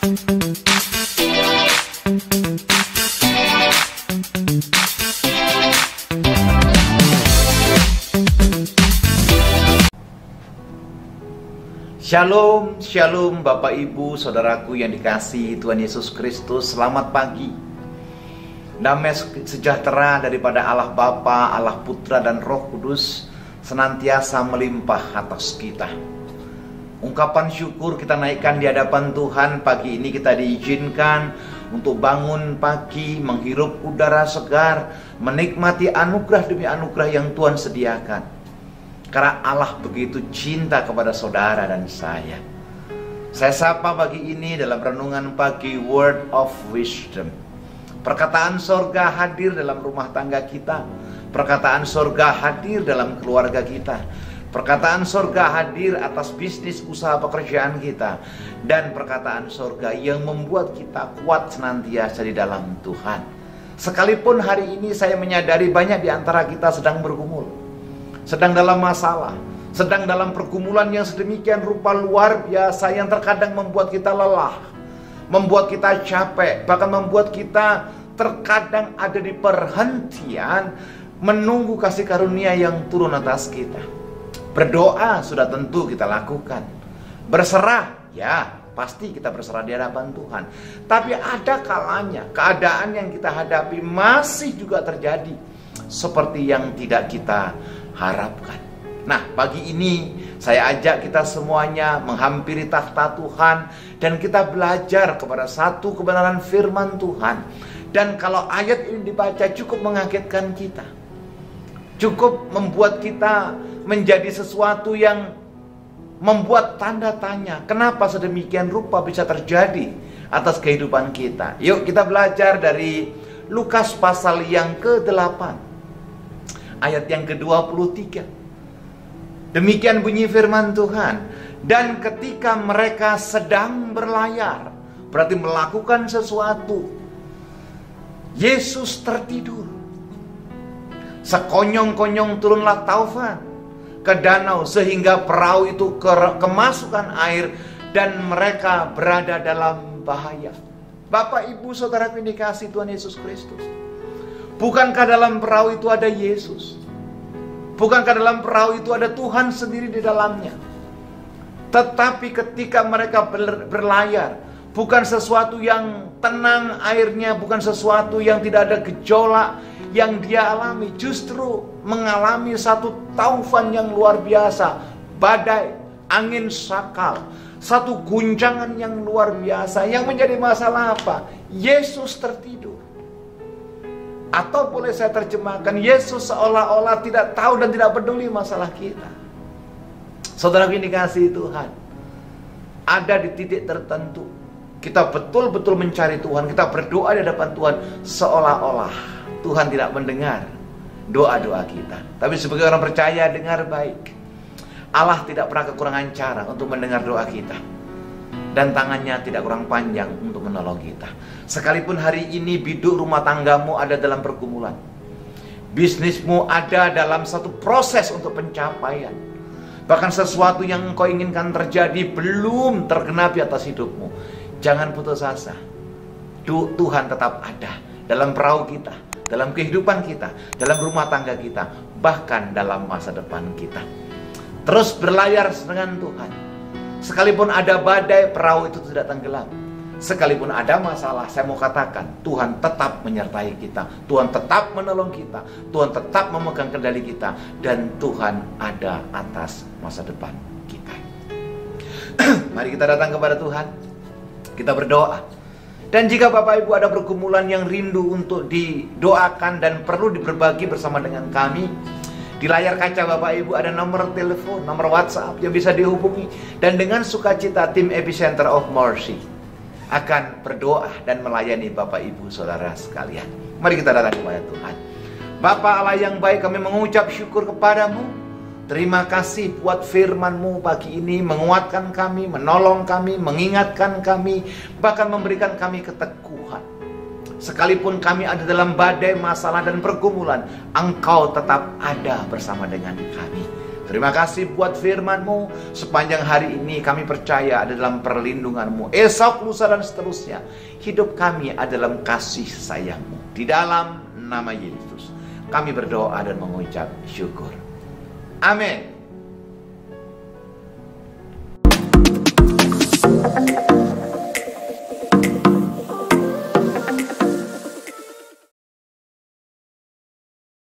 Shalom, shalom Bapak Ibu, Saudaraku yang dikasihi Tuhan Yesus Kristus. Selamat pagi. Damai sejahtera daripada Allah Bapa, Allah Putra dan Roh Kudus senantiasa melimpah atas kita. Ungkapan syukur kita naikkan di hadapan Tuhan. Pagi ini kita diizinkan untuk bangun pagi, menghirup udara segar, menikmati anugerah demi anugerah yang Tuhan sediakan. Karena Allah begitu cinta kepada saudara dan saya. Saya sapa pagi ini dalam renungan pagi Word of Wisdom. Perkataan sorga hadir dalam rumah tangga kita. Perkataan sorga hadir dalam keluarga kita. Perkataan sorga hadir atas bisnis usaha pekerjaan kita. Dan perkataan sorga yang membuat kita kuat senantiasa di dalam Tuhan. Sekalipun hari ini saya menyadari banyak di antara kita sedang bergumul, sedang dalam masalah, sedang dalam pergumulan yang sedemikian rupa luar biasa yang terkadang membuat kita lelah, membuat kita capek, bahkan membuat kita terkadang ada di perhentian menunggu kasih karunia yang turun atas kita. Berdoa sudah tentu kita lakukan. Berserah, ya pasti kita berserah di hadapan Tuhan. Tapi ada kalanya keadaan yang kita hadapi masih juga terjadi seperti yang tidak kita harapkan. Nah, pagi ini saya ajak kita semuanya menghampiri takhta Tuhan dan kita belajar kepada satu kebenaran firman Tuhan. Dan kalau ayat ini dibaca cukup mengagetkan kita, cukup membuat kita menjadi sesuatu yang membuat tanda tanya, kenapa sedemikian rupa bisa terjadi atas kehidupan kita. Yuk kita belajar dari Lukas pasal yang ke-8 ayat yang ke-23. Demikian bunyi firman Tuhan. Dan ketika mereka sedang berlayar, berarti melakukan sesuatu, Yesus tertidur. Sekonyong-konyong turunlah taufan ke danau sehingga perahu itu kemasukan air dan mereka berada dalam bahaya. Bapak, Ibu, Saudaraku yang dikasihi Tuhan Yesus Kristus, bukankah dalam perahu itu ada Yesus? Bukankah dalam perahu itu ada Tuhan sendiri di dalamnya? Tetapi ketika mereka berlayar, bukan sesuatu yang tenang airnya, bukan sesuatu yang tidak ada gejolak yang dia alami. Justru mengalami satu taufan yang luar biasa, badai, angin sakal, satu guncangan yang luar biasa. Yang menjadi masalah apa? Yesus tertidur. Atau boleh saya terjemahkan, Yesus seolah-olah tidak tahu dan tidak peduli masalah kita. Saudara yang dikasihi Tuhan, ada di titik tertentu kita betul-betul mencari Tuhan, kita berdoa di hadapan Tuhan, seolah-olah Tuhan tidak mendengar doa-doa kita. Tapi sebagai orang percaya, dengar baik, Allah tidak pernah kekurangan cara untuk mendengar doa kita, dan tangannya tidak kurang panjang untuk menolong kita. Sekalipun hari ini biduk rumah tanggamu ada dalam pergumulan, bisnismu ada dalam satu proses untuk pencapaian, bahkan sesuatu yang engkau inginkan terjadi belum tergenapi atas hidupmu, jangan putus asa. Tuhan tetap ada dalam perahu kita, dalam kehidupan kita, dalam rumah tangga kita, bahkan dalam masa depan kita. Terus berlayar dengan Tuhan. Sekalipun ada badai, perahu itu tidak tenggelam. Sekalipun ada masalah, saya mau katakan, Tuhan tetap menyertai kita, Tuhan tetap menolong kita, Tuhan tetap memegang kendali kita, dan Tuhan ada atas masa depan kita. Mari kita datang kepada Tuhan, kita berdoa. Dan jika Bapak Ibu ada pergumulan yang rindu untuk didoakan dan perlu berbagi bersama dengan kami, di layar kaca Bapak Ibu ada nomor telepon, nomor WhatsApp yang bisa dihubungi. Dan dengan sukacita tim Epicenter of Mercy akan berdoa dan melayani Bapak Ibu Saudara sekalian. Mari kita datang kepada Tuhan. Bapa Allah yang baik, kami mengucap syukur kepadamu. Terima kasih buat firman-Mu pagi ini, menguatkan kami, menolong kami, mengingatkan kami, bahkan memberikan kami keteguhan. Sekalipun kami ada dalam badai, masalah dan pergumulan, Engkau tetap ada bersama dengan kami. Terima kasih buat firman-Mu. Sepanjang hari ini kami percaya ada dalam perlindungan-Mu. Esok, lusa, dan seterusnya. Hidup kami ada dalam kasih sayang-Mu. Di dalam nama Yesus kami berdoa dan mengucap syukur. Amin.